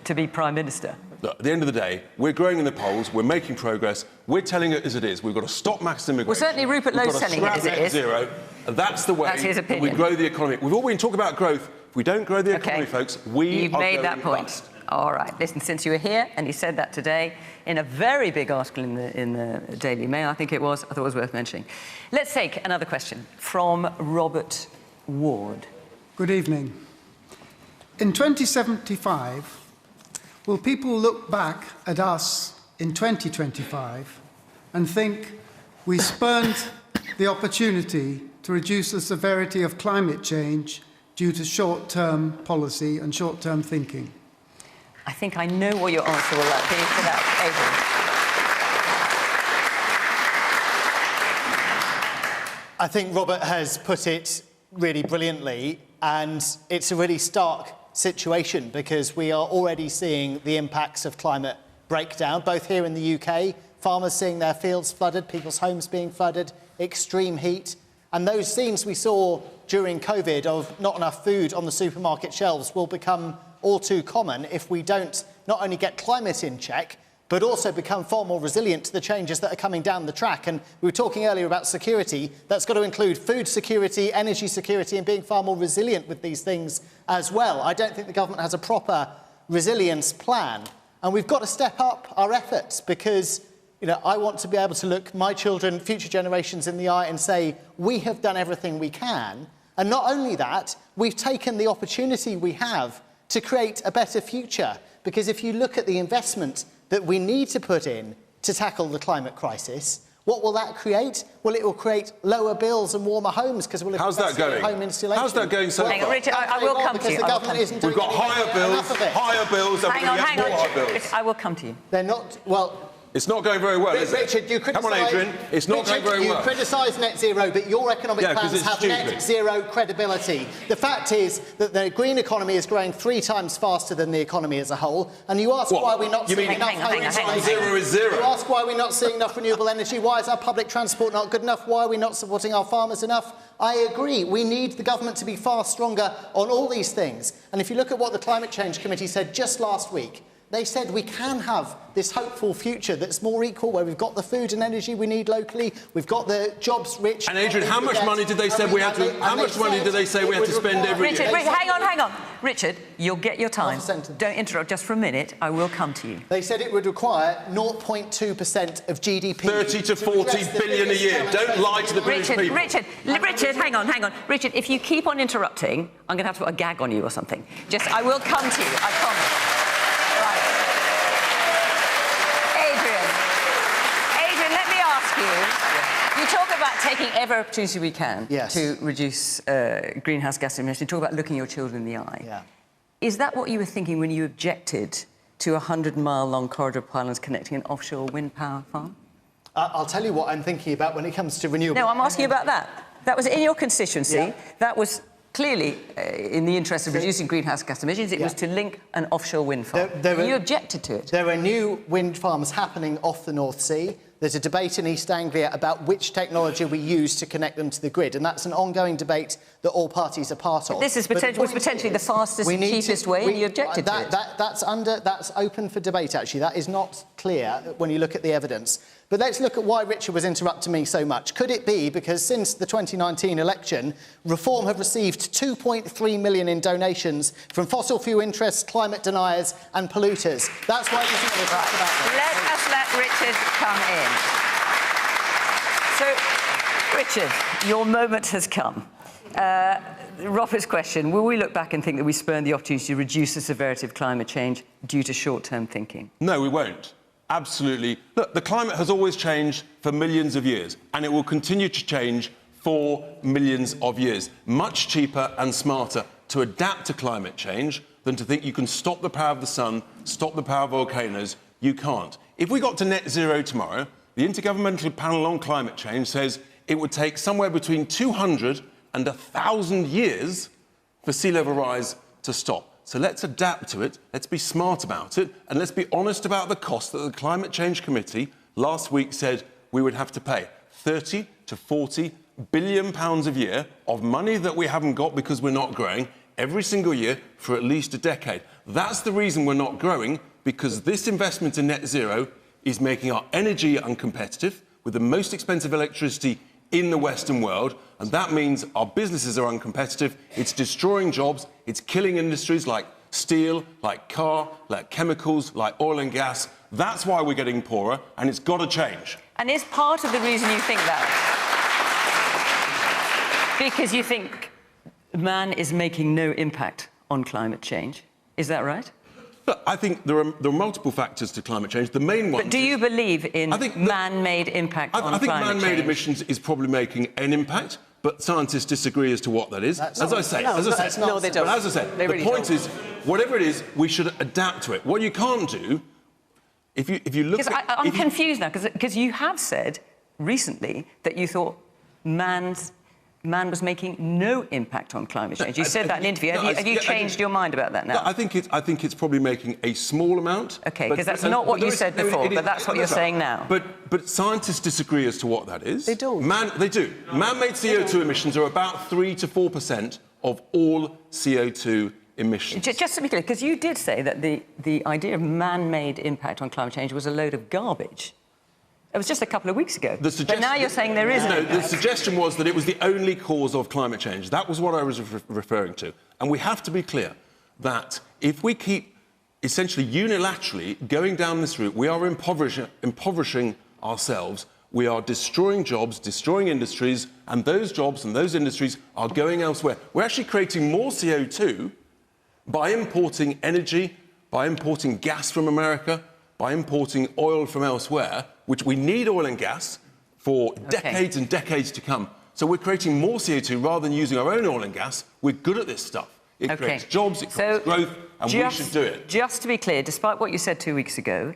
to be Prime Minister. Look, at the end of the day, we're growing in the polls, we're making progress, we're telling it as it is. We've got to stop mass immigration. Well, certainly Rupert Lowe's telling it as it is. Zero, and that's the way that we grow the economy. We've all been talking about growth. If we don't grow the economy, folks, You've made that point. All right. Listen, since you were here, and you said that today, in a very big article in the Daily Mail, I think it was, I thought it was worth mentioning. Let's take another question from Robert Ward. Good evening. In 2075, will people look back at us in 2025 and think we spurned the opportunity to reduce the severity of climate change due to short-term policy and short-term thinking? I think I know what your answer will be for that, Adrian. I think Robert has put it really brilliantly, and it's a really stark situation because we are already seeing the impacts of climate breakdown, both here in the UK, farmers seeing their fields flooded, people's homes being flooded, extreme heat, and those scenes we saw during COVID of not enough food on the supermarket shelves will become all too common if we don't not only get climate in check, but also become far more resilient to the changes that are coming down the track. And we were talking earlier about security. That's got to include food security, energy security, and being far more resilient with these things as well. I don't think the government has a proper resilience plan. And we've got to step up our efforts because, you know, I want to be able to look my children, future generations in the eye and say, we have done everything we can. And not only that, we've taken the opportunity we have to create a better future. Because if you look at the investment that we need to put in to tackle the climate crisis, what will that create? Well, it will create lower bills and warmer homes because we'll have home installation. How's that going so far? Hang on, Richard, I will come to you. The government isn't doing We've got higher bills, and hang on, I will come to you. They're not, well... It's not going very well, is it? Richard, you criticise... Come on, Adrian. It's not going very well. You criticise net zero, but your economic plans have net zero credibility. The fact is that the green economy is growing 3 times faster than the economy as a whole, and you ask why we're not seeing enough... Zero is zero. You ask why we're not seeing enough renewable energy, why is our public transport not good enough, why are we not supporting our farmers enough? I agree. We need the government to be far stronger on all these things. And if you look at what the Climate Change Committee said just last week, they said we can have this hopeful future that's more equal, where we've got the food and energy we need locally, we've got the jobs rich... And Adrian, how much money did they say we had to... How much money did they say we had to spend every year? Richard, hang on. Richard, you'll get your time. Don't interrupt just for a minute. I will come to you. They said it would require 0.2% of GDP... 30 to 40 billion a year. Don't lie to the British people. Richard, hang on. Richard, if you keep on interrupting, I'm going to have to put a gag on you or something. I will come to you, I promise. You talk about taking every opportunity we can to reduce greenhouse gas emissions. You talk about looking your children in the eye. Yeah. Is that what you were thinking when you objected to a 100-mile-long corridor of pylons connecting an offshore wind power farm? I'll tell you what I'm thinking about when it comes to renewable... No, I'm asking you about that. That was in your constituency. Yeah. That was clearly in the interest of reducing greenhouse gas emissions. It was to link an offshore wind farm. You objected to it. There are new wind farms happening off the North Sea. There's a debate in East Anglia about which technology we use to connect them to the grid, and that's an ongoing debate that all parties are part of. But this was potentially the fastest and cheapest way, and you objected to it. That's open for debate, actually. That is not clear when you look at the evidence. But let's look at why Richard was interrupting me so much. Could it be because since the 2019 election, Reform have received 2.3 million in donations from fossil fuel interests, climate deniers and polluters? That's why this is what we're talking about. Let us let Richard come in. So, Richard, your moment has come. Robert's question, will we look back and think that we spurned the opportunity to reduce the severity of climate change due to short-term thinking? No, we won't. Absolutely. Look, the climate has always changed for millions of years, and it will continue to change for millions of years. Much cheaper and smarter to adapt to climate change than to think you can stop the power of the sun, stop the power of volcanoes. You can't. If we got to net zero tomorrow, the Intergovernmental Panel on Climate Change says it would take somewhere between 200 and 1,000 years for sea level rise to stop. So let's adapt to it, let's be smart about it, and let's be honest about the cost that the Climate Change Committee last week said we would have to pay. 30 to 40 billion pounds a year of money that we haven't got because we're not growing every single year for at least a decade. That's the reason we're not growing, because this investment in net zero is making our energy uncompetitive with the most expensive electricity in the Western world, and that means our businesses are uncompetitive. It's destroying jobs, it's killing industries like steel, like car, like chemicals, like oil and gas. That's why we're getting poorer, and it's got to change. And is part of the reason you think that because you think man is making no impact on climate change? Is that right? Look, I think there are multiple factors to climate change. The main one. But do you believe in man-made impact on climate change? I think man-made emissions is probably making an impact, but scientists disagree as to what that is. As I say, no, they don't. But as I said, the point is, whatever it is, we should adapt to it. What you can't do, if you look at... I'm confused now, because you have said recently that you thought man was making no impact on climate change. You said that in an interview. Have you changed your mind about that now? No, I think it's probably making a small amount. OK, because that's not what you said before, but that's what you're saying now. But scientists disagree as to what that is. They don't. They do. Man-made CO2 emissions are about 3 to 4% of all CO2 emissions. Just to be clear, because you did say that the idea of man-made impact on climate change was a load of garbage. It was just a couple of weeks ago. But now you're saying there is an impact. The suggestion was that it was the only cause of climate change. That was what I was referring to. And we have to be clear that if we keep essentially unilaterally going down this route, we are impoverishing ourselves. We are destroying jobs, destroying industries, and those jobs and those industries are going elsewhere. We're actually creating more CO2 by importing energy, by importing gas from America, by importing oil from elsewhere, which we need oil and gas for decades and decades to come. So we're creating more CO2 rather than using our own oil and gas. We're good at this stuff. It creates jobs, it creates growth, and we should do it. Just to be clear, despite what you said 2 weeks ago,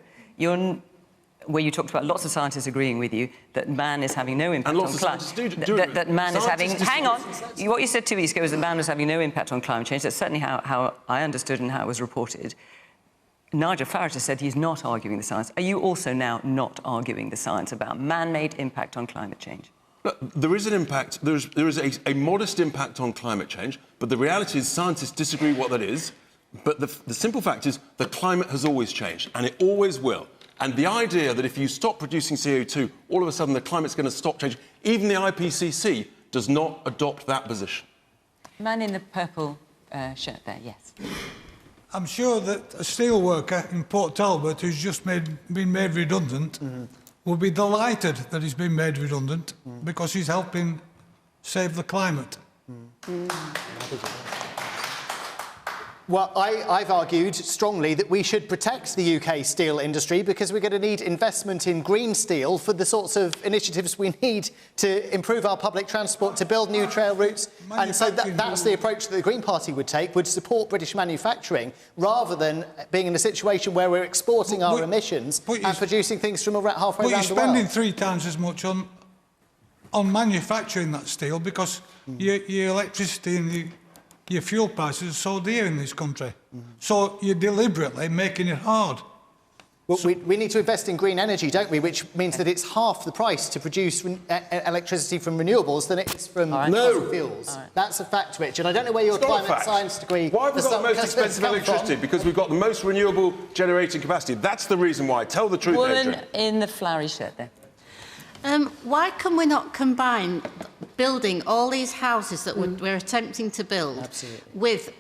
where you talked about lots of scientists agreeing with you that man is having no impact on climate. That man is having... Hang on. What you said 2 weeks ago is that man was having no impact on climate change. That's certainly how I understood and how it was reported. Nigel Farage has said he's not arguing the science. Are you also now not arguing the science about man-made impact on climate change? Look, there is an impact. There is a modest impact on climate change, but the reality is scientists disagree what that is. But the simple fact is the climate has always changed, and it always will. And the idea that if you stop producing CO2, all of a sudden the climate's going to stop changing, even the IPCC does not adopt that position. Man in the purple shirt there, yes. I'm sure that a steel worker in Port Talbot who's just been made redundant will be delighted that he's been made redundant because he's helping save the climate. Well, I've argued strongly that we should protect the UK steel industry because we're going to need investment in green steel for the sorts of initiatives we need to improve our public transport, to build new trail routes. And so that's the approach that the Green Party would take, would support British manufacturing, rather than being in a situation where we're exporting our emissions and producing things from halfway around the world. But you're spending 3 times as much on manufacturing that steel because your electricity and your fuel prices are so dear in this country. So you're deliberately making it hard. Well, we need to invest in green energy, don't we? Which means that it's half the price to produce electricity from renewables than it is from fossil fuels. That's a fact, Richard. I don't know where your climate science degree... Why have we got the most expensive electricity? Because we've got the most renewable generating capacity. That's the reason why. Tell the truth, Woman Adrian. in the flowery shirt there. Why can we not combine building all these houses that we're attempting to build with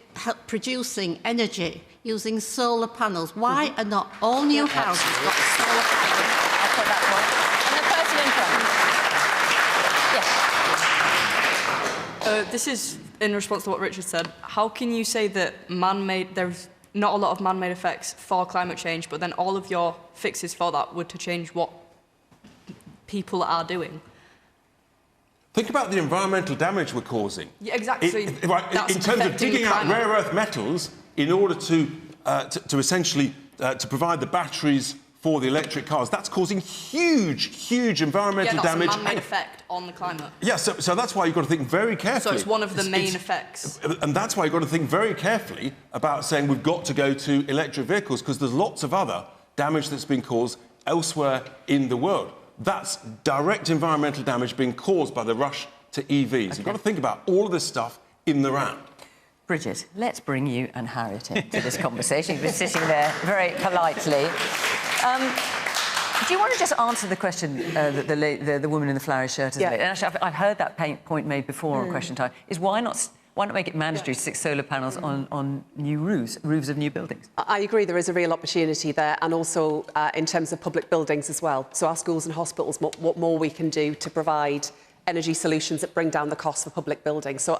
producing energy using solar panels? Why are not all new houses got solar panels? I'll put that one. And the person in front. Yes. This is in response to what Richard said. How can you say that there's not a lot of man-made effects for climate change, but then all of your fixes for that were to change what people are doing? Think about the environmental damage we're causing. Yeah, exactly. In terms of digging out rare earth metals in order to essentially to provide the batteries for the electric cars, that's causing huge environmental damage. That's a man-made effect on the climate. Yeah, so that's why you've got to think very carefully. So it's one of the main effects. And that's why you've got to think very carefully about saying we've got to go to electric vehicles, because there's lots of other damage that's been caused elsewhere in the world. That's direct environmental damage being caused by the rush to EVs. Okay. You've got to think about all of this stuff in the round. Bridget, let's bring you and Harriett into this conversation. You've been sitting there very politely. Do you want to just answer the question that the woman in the flowery shirt has made? And actually, I've heard that point made before on Question Time, is why not make it mandatory to stick solar panels on new roofs of new buildings? I agree there is a real opportunity there, and also in terms of public buildings as well. So our schools and hospitals, what more we can do to provide energy solutions that bring down the cost for public buildings. So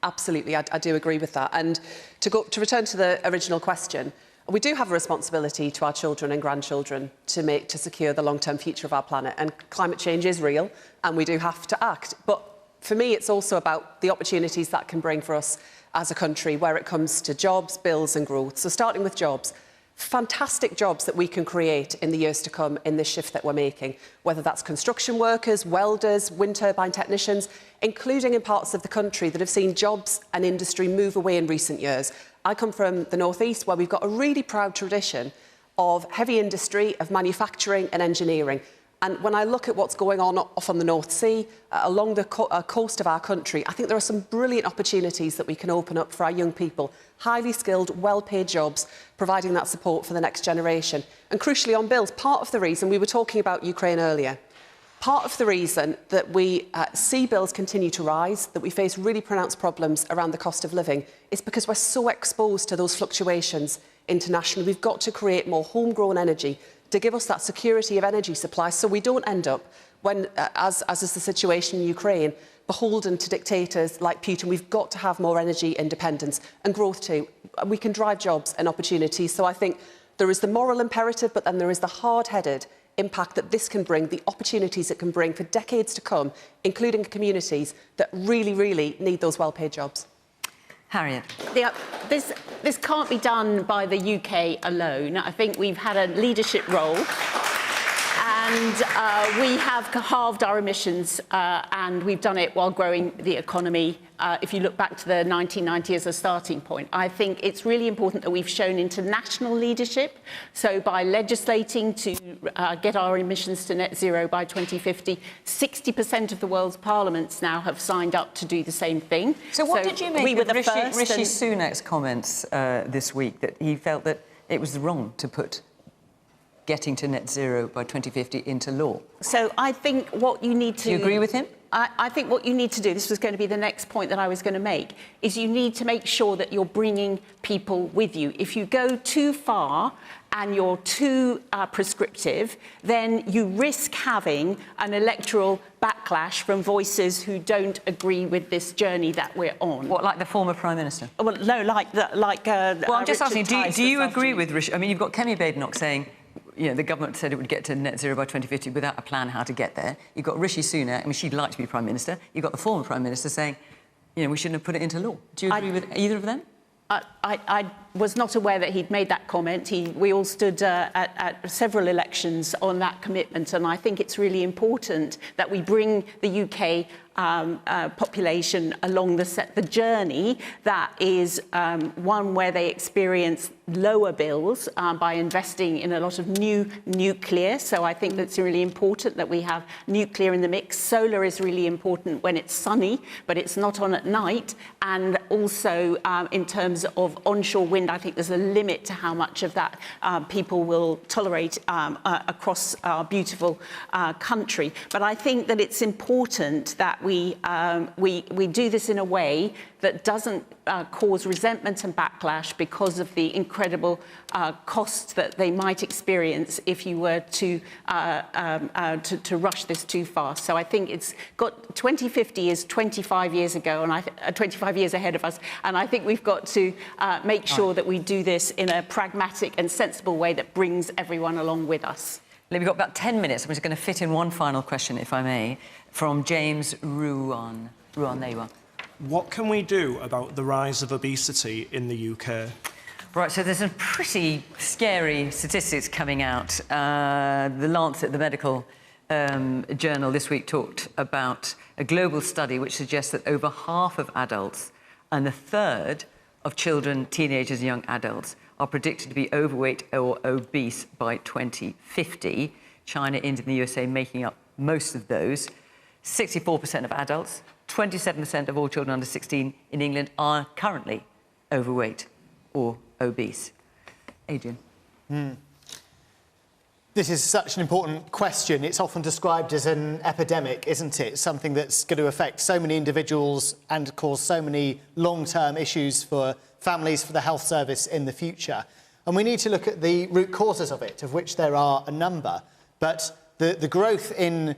absolutely, I do agree with that. And to return to the original question, we do have a responsibility to our children and grandchildren to secure the long-term future of our planet. And climate change is real, and we do have to act. But for me, it's also about the opportunities that can bring for us as a country where it comes to jobs, bills and growth. So starting with jobs, fantastic jobs that we can create in the years to come in this shift that we're making, whether that's construction workers, welders, wind turbine technicians, including in parts of the country that have seen jobs and industry move away in recent years. I come from the North East, where we've got a really proud tradition of heavy industry, of manufacturing and engineering. And when I look at what's going on off on the North Sea, along the coast of our country, I think there are some brilliant opportunities that we can open up for our young people. Highly skilled, well-paid jobs, providing that support for the next generation. And crucially on bills, part of the reason, we were talking about Ukraine earlier, part of the reason that we see bills continue to rise, that we face really pronounced problems around the cost of living, is because we're so exposed to those fluctuations internationally. We've got to create more homegrown energy to give us that security of energy supply, so we don't end up, when, as is the situation in Ukraine, beholden to dictators like Putin. We've got to have more energy independence and growth too. We can drive jobs and opportunities. So I think there is the moral imperative, but then there is the hard-headed impact that this can bring, the opportunities it can bring for decades to come, including communities that really, really need those well-paid jobs. Harriett. Yeah, this can't be done by the UK alone. I think we've had a leadership role, and we have halved our emissions, and we've done it while growing the economy. If you look back to the 1990s as a starting point, I think it's really important that we've shown international leadership. So by legislating to get our emissions to net zero by 2050, 60% of the world's parliaments now have signed up to do the same thing. So what did you make we of Rishi Sunak's comments this week, that he felt that it was wrong to put getting to net zero by 2050 into law? So I think what you need to... Do you agree with him? I think what you need to do, this was going to be the next point that I was going to make, is you need to make sure that you're bringing people with you. If you go too far and you're too prescriptive, then you risk having an electoral backlash from voices who don't agree with this journey that we're on. What, like the former Prime Minister? Well, no, well, I'm just asking, do you agree with Rishi? I mean, you've got Kemi Badenoch saying, you know, the government said it would get to net zero by 2050 without a plan how to get there. You've got Rishi Sunak, I mean, she'd like to be Prime Minister. You've got the former Prime Minister saying, you know, we shouldn't have put it into law. Do you agree with either of them? I was not aware that he'd made that comment. We all stood at several elections on that commitment, and I think it's really important that we bring the UK population along the journey that is one where they experience lower bills by investing in a lot of new nuclear. So I think that's really important that we have nuclear in the mix. Solar is really important when it's sunny, but it's not on at night. And also in terms of onshore wind, I think there's a limit to how much of that people will tolerate across our beautiful country. But I think that it's important that we do this in a way that doesn't cause resentment and backlash because of the incredible costs that they might experience if you were to rush this too fast. So I think it's got 2050 is 25 years ago, and 25 years ahead of us, and I think we've got to make sure that we do this in a pragmatic and sensible way that brings everyone along with us. We've got about 10 minutes. I'm just going to fit in one final question, if I may, from James Ruan. Ruan, there you are. What can we do about the rise of obesity in the UK? Right, so there's some pretty scary statistics coming out. The Lancet, the medical journal this week, talked about a global study which suggests that over half of adults and a third of children, teenagers and young adults are predicted to be overweight or obese by 2050. China, India and the USA making up most of those. 64% of adults, 27% of all children under 16 in England are currently overweight or obese. Adrian. This is such an important question. It's often described as an epidemic, isn't it? Something that's going to affect so many individuals and cause so many long-term issues for families, for the health service in the future. And we need to look at the root causes of it, of which there are a number. But the growth in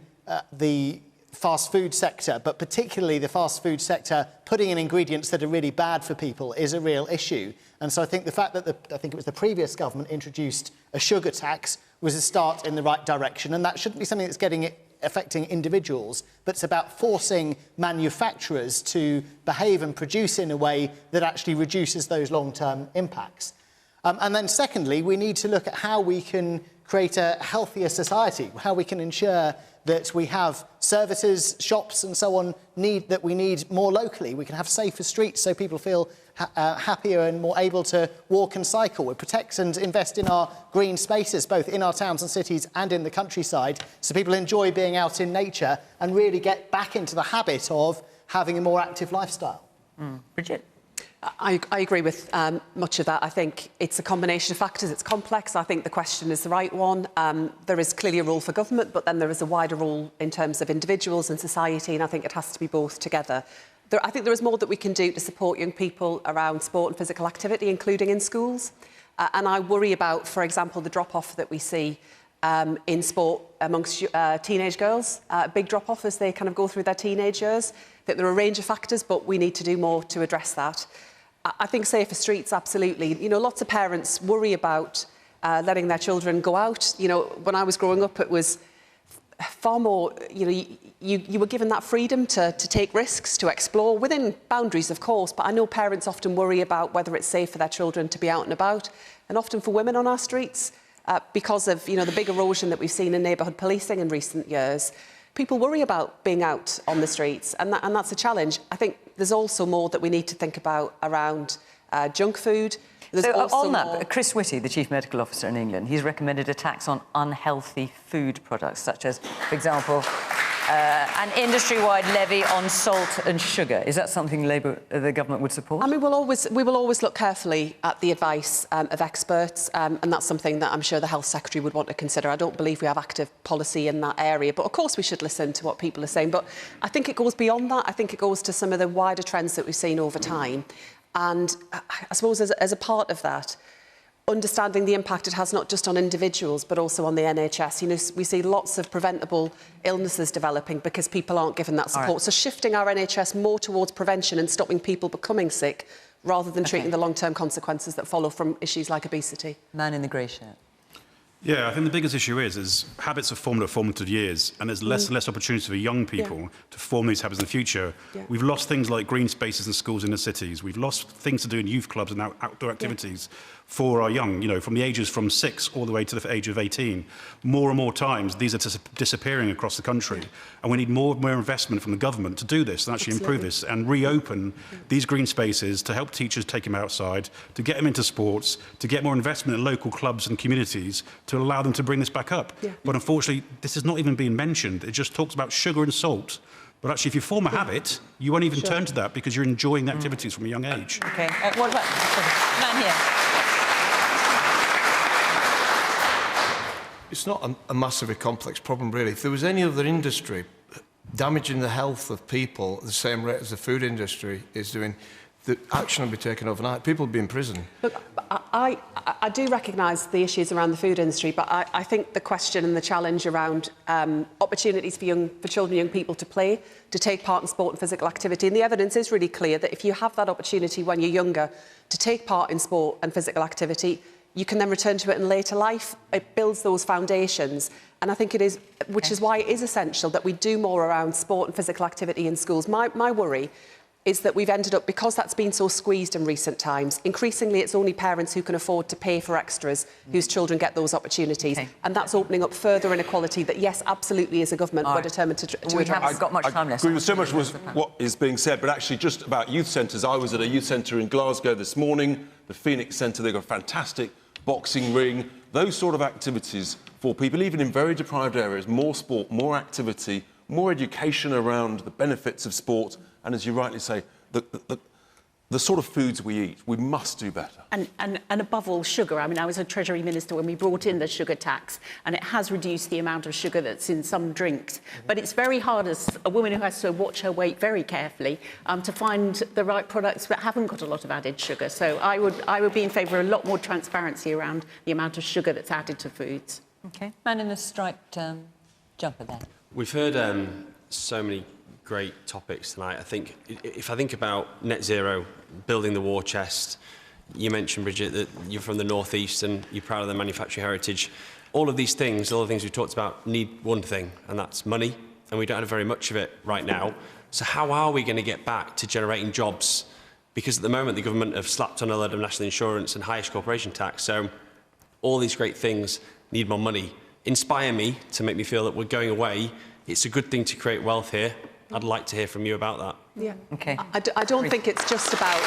the fast food sector, but particularly the fast food sector putting in ingredients that are really bad for people, is a real issue. And so I think the fact that I think it was the previous government introduced a sugar tax was a start in the right direction. And that shouldn't be something that's affecting individuals, but it's about forcing manufacturers to behave and produce in a way that actually reduces those long-term impacts. And then secondly, we need to look at how we can create a healthier society, how we can ensure that we have services, shops and so on that we need more locally. We can have safer streets so people feel happier and more able to walk and cycle. We protect and invest in our green spaces, both in our towns and cities and in the countryside, so people enjoy being out in nature and really get back into the habit of having a more active lifestyle. Bridget? I agree with much of that. I think it's a combination of factors. It's complex. I think the question is the right one. There is clearly a role for government, but then there is a wider role in terms of individuals and society, and I think it has to be both together. I think there is more that we can do to support young people around sport and physical activity, including in schools. And I worry about, for example, the drop-off that we see in sport amongst teenage girls. Big drop-off as they kind of go through their teenage years. I think there are a range of factors, but we need to do more to address that. I think safer streets, absolutely. You know, lots of parents worry about letting their children go out. You know, when I was growing up, it was far more, you know, you were given that freedom to take risks, to explore, within boundaries, of course. But I know parents often worry about whether it's safe for their children to be out and about. And often for women on our streets, because of, you know, the big erosion that we've seen in neighbourhood policing in recent years, people worry about being out on the streets, and that's a challenge. I think there's also more that we need to think about around junk food. So on that, Chris Whitty, the Chief Medical Officer in England, he's recommended a tax on unhealthy food products, such as, for example, an industry-wide levy on salt and sugar. Is that something the government would support? I mean, we will always look carefully at the advice of experts, and that's something that I'm sure the Health Secretary would want to consider. I don't believe we have active policy in that area, but of course we should listen to what people are saying. But I think it goes beyond that. I think it goes to some of the wider trends that we've seen over time. And I suppose as a part of that, understanding the impact it has not just on individuals but also on the NHS. You know, we see lots of preventable illnesses developing because people aren't given that support. Right. So shifting our NHS more towards prevention and stopping people becoming sick rather than treating the long-term consequences that follow from issues like obesity. Man in the grey shirt. Yeah, I think the biggest issue is habits are formed at formative years, and there's less and less opportunity for young people to form these habits in the future. We've lost things like green spaces in schools in the cities. We've lost things to do in youth clubs and outdoor activities for our young, you know, from the ages from 6 all the way to the age of 18. More and more times, these are disappearing across the country, and we need more and more investment from the government to do this and actually improve this and reopen these green spaces to help teachers take them outside, to get them into sports, to get more investment in local clubs and communities to allow them to bring this back up. But unfortunately, this is not even being mentioned. It just talks about sugar and salt. But actually, if you form a habit, you won't even turn to that because you're enjoying the activities from a young age. OK. What about man here? It's not a massively complex problem, really. If there was any other industry damaging the health of people at the same rate as the food industry is doing, the action would be taken overnight. People would be in prison. Look, I do recognise the issues around the food industry, but I think the question and the challenge around opportunities for children and young people to play, to take part in sport and physical activity, and the evidence is really clear that if you have that opportunity when you're younger to take part in sport and physical activity, you can then return to it in later life. It builds those foundations. And I think it is, which is why it is essential that we do more around sport and physical activity in schools. My worry is that we've ended up, because that's been so squeezed in recent times, increasingly it's only parents who can afford to pay for extras whose children get those opportunities. And that's opening up further inequality that, yes, absolutely, as a government, we're determined to address. We haven't got much time left. I agree with so much was what is being said, but actually just about youth centres. I was at a youth centre in Glasgow this morning, the Phoenix Centre. They've got a fantastic boxing ring, those sort of activities for people, even in very deprived areas, more sport, more activity, more education around the benefits of sport, and as you rightly say, the sort of foods we eat, we must do better. And above all, sugar. I mean, I was a Treasury Minister when we brought in the sugar tax, and it has reduced the amount of sugar that's in some drinks. But it's very hard, as a woman who has to watch her weight very carefully, to find the right products that haven't got a lot of added sugar. So I would be in favour of a lot more transparency around the amount of sugar that's added to foods. OK. Man in the striped jumper there. We've heard so many great topics tonight. I think if I think about net zero, building the war chest, you mentioned, Bridget, that you're from the North East and you're proud of the manufacturing heritage. All of these things, all the things we've talked about, need one thing, and that's money, and we don't have very much of it right now. So how are we going to get back to generating jobs? Because at the moment, the government have slapped on a load of national insurance and highest corporation tax, so all these great things need more money. Inspire me to make me feel that we're going away. It's a good thing to create wealth here. I'd like to hear from you about that. Yeah. OK. I don't think it's just about...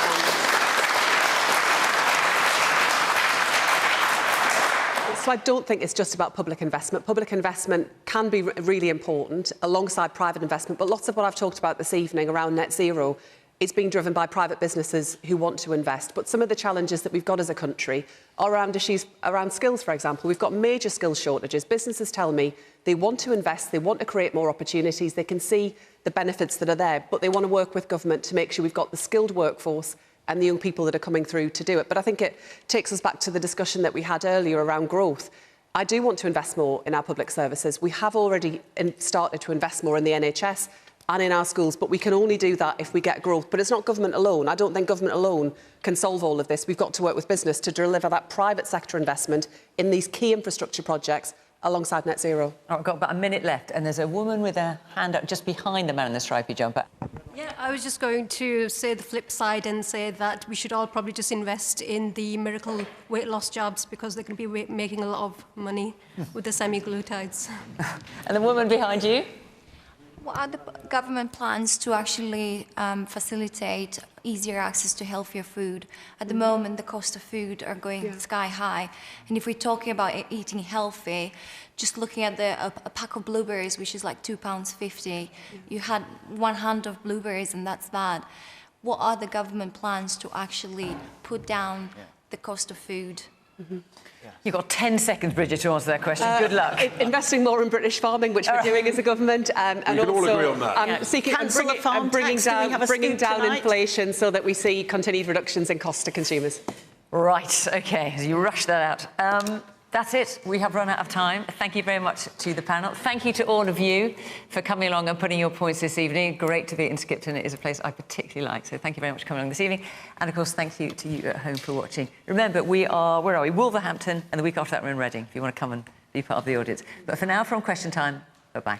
So I don't think it's just about public investment. Public investment can be really important alongside private investment, but lots of what I've talked about this evening around net zero is being driven by private businesses who want to invest. But some of the challenges that we've got as a country are around issues around skills, for example. We've got major skills shortages. Businesses tell me they want to invest, they want to create more opportunities, they can see the benefits that are there, but they want to work with government to make sure we've got the skilled workforce and the young people that are coming through to do it. But I think it takes us back to the discussion that we had earlier around growth. I do want to invest more in our public services. We have already started to invest more in the NHS and in our schools, but we can only do that if we get growth. But it's not government alone. I don't think government alone can solve all of this. We've got to work with business to deliver that private sector investment in these key infrastructure projects alongside net zero. Oh, I've got about a minute left, and there's a woman with a hand up just behind the man in the stripy jumper. Yeah, I was just going to say the flip side and say that we should all probably just invest in the miracle weight loss jabs because they're going to be making a lot of money with the semi-glutides. And the woman behind you? What are the government plans to actually facilitate easier access to healthier food? At the moment, the cost of food are going sky high. And if we're talking about eating healthy, just looking at a pack of blueberries, which is like £2.50, you had one hand of blueberries and that's bad. What are the government plans to actually put down the cost of food? You've got 10 seconds, Bridget, to answer that question. Good luck. Investing more in British farming, which we're doing as a government, and we can also all agree on that. seeking and bringing down inflation so that we see continued reductions in cost to consumers. Right, OK, as you rush that out. That's it. We have run out of time. Thank you very much to the panel. Thank you to all of you for coming along and putting your points this evening. Great to be in Skipton. It is a place I particularly like. So thank you very much for coming along this evening. And, of course, thank you to you at home for watching. Remember, we are, where are we? Wolverhampton. And the week after that, we're in Reading, if you want to come and be part of the audience. But for now, from Question Time, bye-bye.